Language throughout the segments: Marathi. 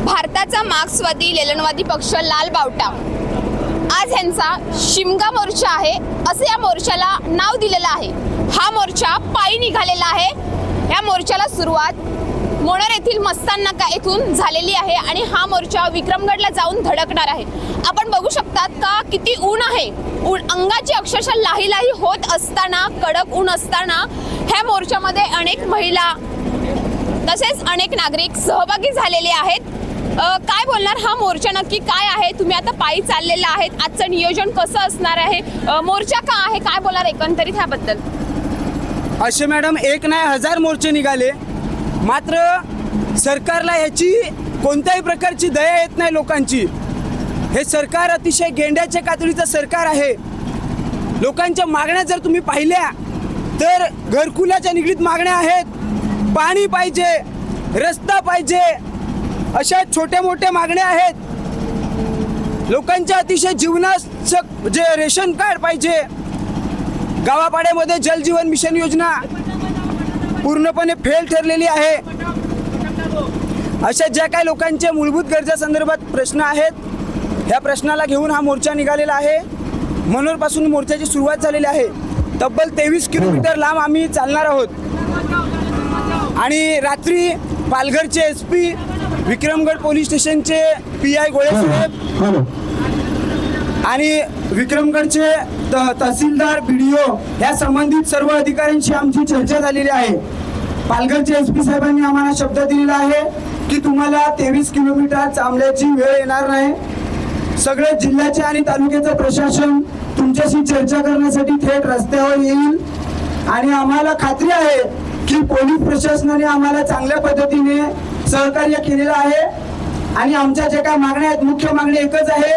भारताचा मार्क्सवादी लेलनवादी पक्ष लाल बावटा आज यांचा शिमगा मोर्चा आहे, असे या मोर्चाला नाव दिलेलं आहे। हा मोर्चा पायी निघालेला आहे। या मोर्चाला सुरुवात मोनर येथील मस्तान नाका येथून झालेली आहे आणि हा मोर्चा विक्रमगडला जाऊन धडकणार आहे। आपण बघू शकतात का किती ऊन आहे। अंगाची अक्षरशः लाही लाही होत असताना, कडक ऊन असताना ह्या मोर्चामध्ये अनेक महिला तसेच अनेक नागरिक सहभागी झालेले आहेत। काय बोलणार, हा मोर्चा नक्की काय आहे? तुम्ही आता पायी चाललेला आहेत, आजचं नियोजन कसं असणार आहे, मोर्चा का आहे, काय बोलणार एकंदरीत ह्याबद्दल? असे मॅडम एक नाही हजार मोर्चे निघाले, मात्र सरकारला याची कोणत्याही प्रकारची दया येत नाही लोकांची। हे सरकार अतिशय गेंड्याच्या कातडीचं सरकार आहे। लोकांच्या मागण्या जर तुम्ही पाहिल्या तर घरकुलाच्या निगडीत मागण्या आहेत, पाणी पाहिजे, रस्ता पाहिजे, अशा छोट्या मोठ्या मागण्या आहेत। लोकांच्या अतिशय जीवनाचं जे रेशन कार्ड पाहिजे, गावापाड्यामध्ये जल जीवन मिशन योजना पूर्णपणे फेल ठरलेली आहे। अशा ज्या काही लोकांच्या मूलभूत गरजा संदर्भात प्रश्न आहेत, ह्या प्रश्नाला घेऊन हा मोर्चा निघालेला आहे। मनोरपासून मोर्चाची सुरुवात झालेली आहे। तब्बल 23 किलोमीटर लांब आम्ही चालणार आहोत आणि रात्री पालघरचे SP, विक्रमगड पोलीस स्टेशनचे PI गोळेसाहेब आणि विक्रमगडचे तहसीलदार BDO या संबंधित सर्व अधिकाऱ्यांशी आमची चर्चा झालेली आहे। पालघरचे SP साहेबांनी आम्हाला शब्द दिलेला आहे की तुम्हाला 23 किलोमीटर चालण्याची वेळ येणार नाही। सगळे जिल्ह्याचे आणि तालुक्याचं प्रशासन तुमच्याशी चर्चा करण्यासाठी थेट रस्त्यावर येईल आणि आम्हाला खात्री आहे की पोलीस प्रशासनाने आम्हाला चांगल्या पद्धतीने सहकार्य केलेलं आहे। आणि आमच्या ज्या काही मागण्या आहेत, मुख्य मागणी एकच आहे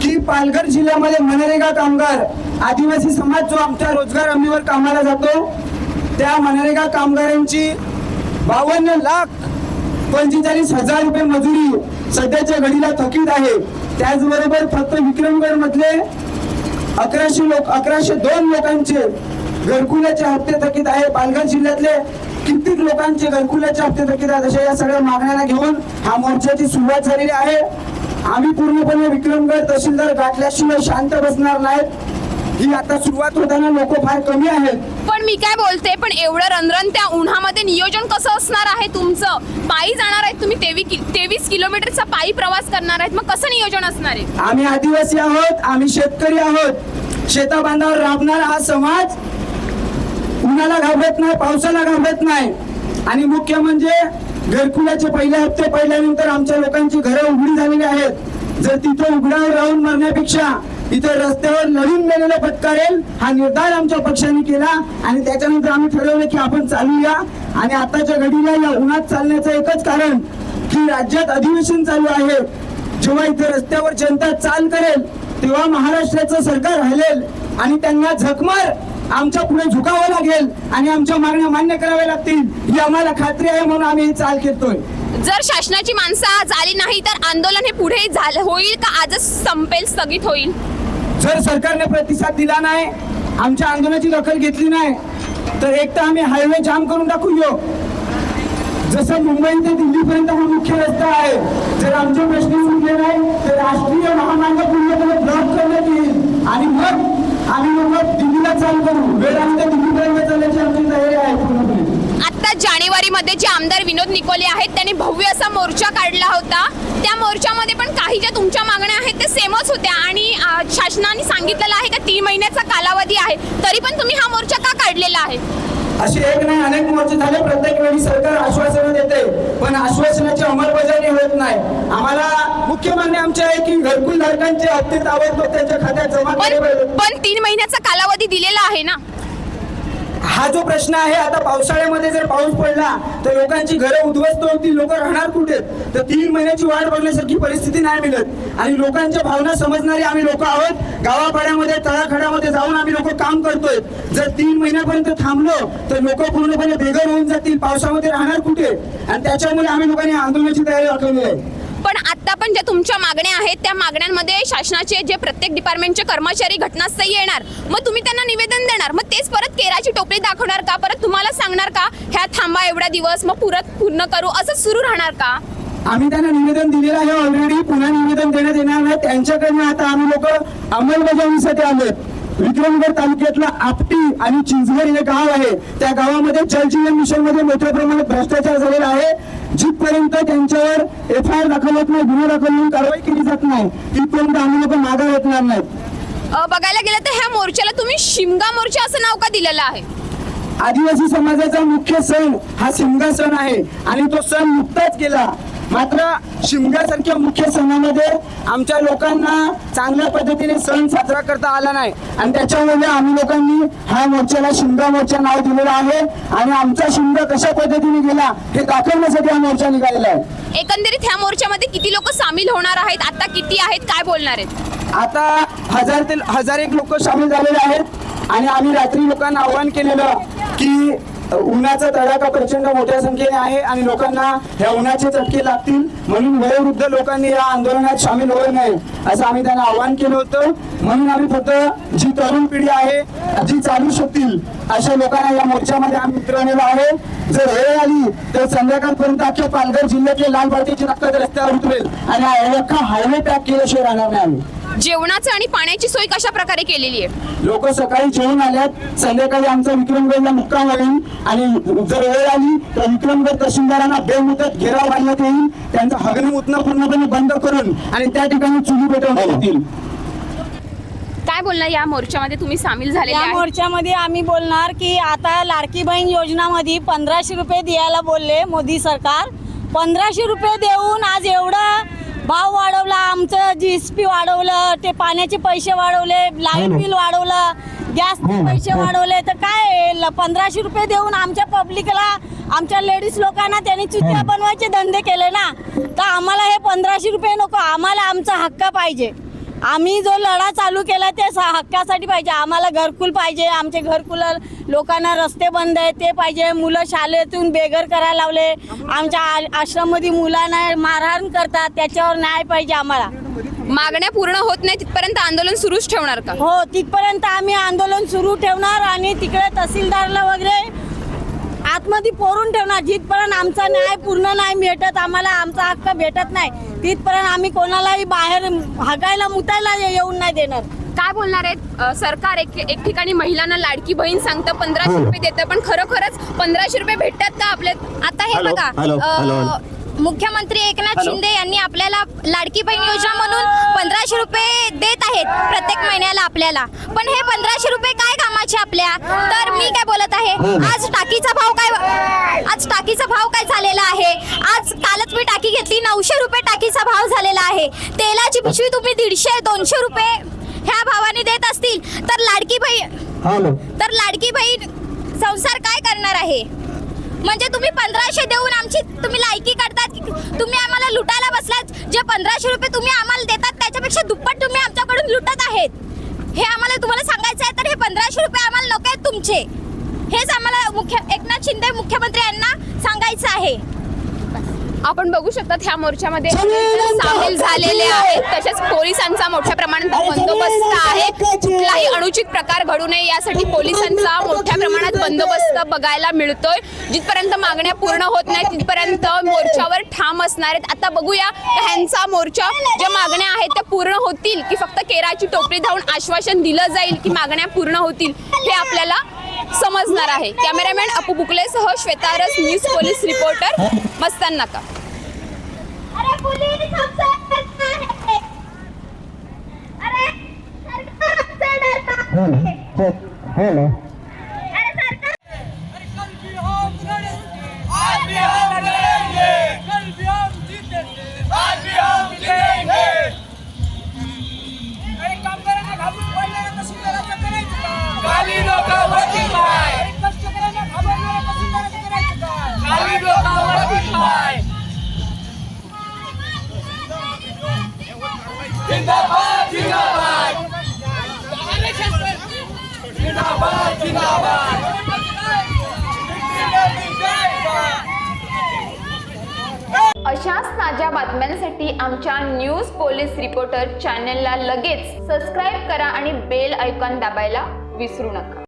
की पालघर जिल्ह्यामध्ये मनरेगा कामगार, आदिवासी समाज जो आमच्या रोजगार हमीवर कामाला जातो, त्या मनरेगा कामगारांची 52,45,000 रुपये मजुरी सध्याच्या घडीला थकीत आहे। त्याचबरोबर फक्त विक्रमगड मधले 1102 लोकांचे घरकुलाचे हप्ते थकीत आहे। पालघर जिल्ह्यातले कित्येक लोकांचे घरकुलाचे हप्ते थकीत आहेत। अशा या सगळ्या मागण्यांना घेऊन हा मोर्चाची सुरुवात झालेली आहे। आम्ही पूर्णपणे विक्रमगड तहसीलदार गाठल्याशिवाय शांत बसणार नाहीत। ही आता सुरुवात होताना लोक फार कमी आहेत, पण मी काय बोलते, पण एवढं रणरण त्या उन्हामध्ये नियोजन कसं असणार आहे तुमचं? पायी जाणार आहेत तुम्ही, 23 किलोमीटरचा पायी प्रवास करणार आहेत, मग कसं नियोजन असणार आहे? आम्ही आदिवासी आहोत, आम्ही शेतकरी आहोत। शेताबांधावर राबणारा हा समाज उन्हाला घाबरत नाही, पावसाला घाबरत नाही। आणि मुख्य म्हणजे घरकुलाचे पहिले हप्ते पडल्यानंतर आमच्या लोकांची घरं उघडी झालेली आहेत। जर तिथं उघड्यावर राहून मरण्यापेक्षा इथं रस्त्यावर लढून गेलेलं पत्करेल, हा निर्धार आमच्या पक्षाने केला आणि त्याच्यानंतर आम्ही ठरवलं की आपण चालूया। आणि आताच्या घडीला या उन्हात चालण्याचं एकच कारण की राज्यात अधिवेशन चालू आहे। जेव्हा इथे रस्त्यावर जनता चाल करेल तेव्हा महाराष्ट्राचं सरकार हलेल आणि त्यांना झकमार आमच्या पुढे झुकावं लागेल आणि आमच्या मागण्या मान्य कराव्या लागतील, ही आम्हाला खात्री आहे, म्हणून आम्ही ही चाल घेतोय। जर शासनाची माणसं आज आली नाही तर आंदोलन हे पुढे होईल का आजच संपेल, स्थगित होईल? जर सरकारने प्रतिसाद दिला नाही, आमच्या आंदोलनाची दखल घेतली नाही तर एक तर आम्ही हायवे जाम करून टाकूया। जसं मुंबई ते दिल्लीपर्यंत हा मुख्य रस्ता आहे, जर आमचे प्रश्न सुटले नाही तर राष्ट्रीय महामार्ग पूर्णपणे ब्लॉक करण्यात येईल आणि मग आम्ही दिल्लीला चालू करू। वेळ आमच्या दिल्लीपर्यंत चालण्याची आमची तयारी आहे पूर्णपणे। आता जानेवारीमध्ये जे आमदार विनोद निकोले आहेत त्यांनी भव्य असा मोर्चा काढला होता। त्या मोर्चामध्ये पण काही ज्या तुमच्या मागण्या आहेत ते सेमच होत्या आणि शासनाने सांगितलेलं आहे का 3 महिन्याचा कालावधी आहे, तरी पण तुम्ही हा मोर्चा का काढलेला आहे? असे एक नाही अनेक मोर्चे झाले। प्रत्येक वेळी सरकार आश्वासनं देते पण आश्वासनाची अंमलबजावणी होत नाही। आम्हाला मुख्य मागणी आमची आहे की घरकुल धारकांचे हप्ते ताबडतोब त्यांच्या खात्यात जमा केले। पण 3 महिन्याचा कालावधी दिलेला आहे ना। हा जो प्रश्न आहे, आता पावसाळ्यामध्ये जर पाऊस पडला तर लोकांची घरं उद्ध्वस्त होतील, लोक राहणार कुठे? तर 3 महिन्याची वाट बघण्यासारखी परिस्थिती नाही मिळत आणि लोकांच्या भावना समजणारे आम्ही लोक आहोत। गावापाड्यामध्ये तळाखड्यामध्ये जाऊन आम्ही लोक काम करतोय। जर 3 महिन्यापर्यंत थांबलो तर लोक पूर्णपणे बेघर होऊन जातील, पावसामध्ये राहणार कुठे? आणि त्याच्यामुळे आम्ही लोकांनी आंदोलनाची तयारी दाखवली आहे। पण आता पण ज्या तुमच्या मागण्या आहेत त्या मागण्यांमध्ये शासनाचे जे प्रत्येक डिपार्टमेंटचे कर्मचारी घटनास्थळी येणार, मग तुम्ही त्यांना निवेदन देणार, मग तेच परत केराची टोपली दाखवणार का? परत तुम्हाला सांगणार का ह्या थांबा एवढा दिवस, मग पूर्ण करू, असं सुरू राहणार का? आम्ही त्यांना निवेदन दिलेलं आहे ऑलरेडी, पुन्हा निवेदन देण्यात येणार नाही त्यांच्याकडनं. आता आम्ही लोक अंमलबजावणीसाठी आलोत. विक्रमगड तालुक्यातला आपटी आणि चिंचगड हे गाव आहे, त्या गावामध्ये जलजीवन मिशन मध्ये मोठ्या प्रमाणात भ्रष्टाचार झालेला आहे. जिथपर्यंत त्यांच्यावर FIR दाखल होत नाही, गुन्हा दाखल होऊन कारवाई केली जात नाही, तिथपर्यंत आम्ही लोक मागे हटणार नाहीत. बघायला गेलं तर ह्या मोर्चाला तुम्ही शिमगा मोर्चा असं नाव का दिलेलं आहे? आदिवासी समाजाचा मुख्य सण हा शिमगा सण आहे आणि तो सण नुकताच गेला. मात्र शिमग्यासारख्या मुख्य सणामध्ये आमच्या लोकांना चांगल्या पद्धतीने सण साजरा करता आला नाही आणि त्याच्यामुळे आम्ही लोकांनी ह्या मोर्चाला शिमगा मोर्चा नाव दिलेलं आहे आणि आमचा शिमगा कशा पद्धतीने गेला हे दाखवण्यासाठी हा मोर्चा निघालेला आहे. एकंदरीत ह्या मोर्चामध्ये किती लोक सामील होणार आहेत, आता किती आहेत, काय बोलणार आहेत? आता 1000 ते 1001 लोक सामील झालेले आहेत आणि आम्ही रात्री लोकांना आवाहन केलेलं की उन्हाचा तडाखा प्रचंड मोठ्या संख्येने आहे आणि लोकांना ह्या उन्हाचे चटके लागतील, म्हणून वयोवृद्ध लोकांनी या आंदोलनात सामील होऊ नये असं आम्ही त्यांना आवाहन केलं होतं. म्हणून आम्ही फक्त जी तरुण पिढी आहे, जी चालू शकतील अशा लोकांना या मोर्चामध्ये आम्ही उतरवलेलं आहे. जर वेळ आली तर संध्याकाळपर्यंत अख्ख्या पालघर जिल्ह्यातले लाल बाटीची ताकद रस्त्यावर उतरेल आणि अख्खा हायवे पॅक केल्याशिवाय राहणार नाही आम्ही. जेवणाचं आणि पाण्याची सोय कशा प्रकारे केलेली आहे? लोक सकाळी जेवून आल्यात, संध्याकाळी आमचा विक्रमगडला मुक्काम होईल आणि जर वेळ आली तर विक्रमगड तहसीलदारांना बेमुदत घेराव घालण्यात येईल. त्यांचं हगणं मुतणं पूर्णपणे बंद करून आणि त्या ठिकाणी चुली पेटवण्यात येतील. काय बोलणार या मोर्चामध्ये तुम्ही सामील झालेले या आहे? मोर्चामध्ये आम्ही बोलणार की आता लाडकी बहीण योजनामध्ये 1500 रुपये द्यायला बोलले मोदी सरकार. 1500 रुपये देऊन आज एवढा भाव वाढवला, आमचं GSP वाढवलं, ते पाण्याचे पैसे वाढवले, लाईट बिल वाढवलं, गॅस पैसे वाढवले, तर काय 1500 रुपये देऊन आमच्या पब्लिकला, आमच्या लेडीज लोकांना त्यांनी चुत्या बनवायचे धंदे केले ना. तर आम्हाला हे 1500 रुपये नको, आम्हाला आमचा हक्क पाहिजे. आम्ही जो लढा चालू केला ते हक्कासाठी पाहिजे. आम्हाला घरकुल पाहिजे, आमचे घरकुल लोकांना रस्ते बंद आहे ते पाहिजे, मुलं शाळेतून बेघर करायला लावले, आमच्या आश्रममध्ये मुलांना मारहाण करतात, त्याच्यावर न्याय पाहिजे आम्हाला. मागण्या पूर्ण होत नाही तिथपर्यंत आंदोलन सुरूच ठेवणार का? हो, तिथपर्यंत आम्ही आंदोलन सुरू ठेवणार आणि तिकडे तहसीलदारला वगैरे आतमध्ये पोरून ठेवणार. जिथपर्यंत आमचा न्याय पूर्ण नाही भेटत, आम्हाला आमचा हक्क भेटत नाही, तिथपर्यंत आम्ही कोणालाही बाहेर हगायला मुतायला येऊन नाही देणार. काय बोलणार आहेत? सरकार एक ठिकाणी महिलांना लाडकी बहीण सांगतं 1500 रुपये देतं, पण खरोखरच 1500 रुपये भेटतात का आपल्या? आता हे बघा, मुख्यमंत्री एकनाथ शिंदे यांनी आपल्याला लाडकी बहीण योजना म्हणून 1500 रुपये देत आहेत प्रत्येक महिन्याला आपल्याला, पण हे 1500 रुपये काय कामाचे आपल्या? तर मी काय बोलत आहे, आज टाकीचा भाव काय झालेला आहे? आज कालच मी टाकी घेतली, 900 रुपये टाकीचा भाव झालेला आहे. तेलाची पिशवी तुम्ही 150-200 रुपये ह्या भावाने देत असतील तर लाडकी बहीण संसार काय करणार आहे? म्हणजे तुम्ही 1500 देऊन आमची तुम्ही लायकी करतात, तुम्ही आम्हाला लुटायला बसलात. जे 1500 रुपये तुम्ही आम्हाला देतात त्याच्यापेक्षा दुप्पट तुम्ही आमच्याकडून लुटत आहेत. हे आम्हाला तुम्हाला सांगायचं आहे. तर हे 1500 रुपये आम्हाला नको आहेत तुमचे, हेच आम्हाला एकनाथ शिंदे मुख्यमंत्री यांना सांगायचं आहे. आपण बघू शकतात ह्या मोर्चामध्ये सामील झालेले आहेत. तसेच पोलिसांचा मोठ्या प्रमाणात बंदोबस्त आहे. कुठलाही अनुचित प्रकार घडू नये यासाठी पोलिसांचा मोठ्या प्रमाणात बंदोबस्त बघायला मिळतोय. जिथपर्यंत मागण्या पूर्ण होत नाही तिथपर्यंत मोर्चावर ठाम असणार आहेत. आता बघूया ह्यांचा मोर्चा ज्या मागण्या आहेत त्या पूर्ण होतील की फक्त केराची टोपली धावून आश्वासन दिलं जाईल की मागण्या पूर्ण होतील हे आपल्याला समजणार आहे. कॅमेरामॅन अपू बुकलेसह श्वेता रस, न्यूज पोलीस रिपोर्टर, मस्तान नाका. अशाच ताज्या बातम्यांसाठी आमच्या न्यूज पोलीस रिपोर्टर चॅनलला लगेच सबस्क्राईब करा आणि बेल आयकॉन दाबायला विसरू नका.